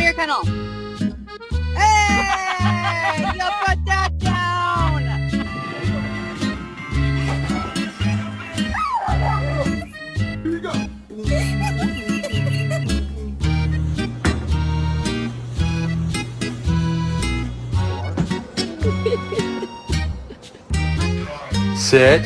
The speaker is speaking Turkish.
to your kennel. Hey! You put that down! Here you go. Sit.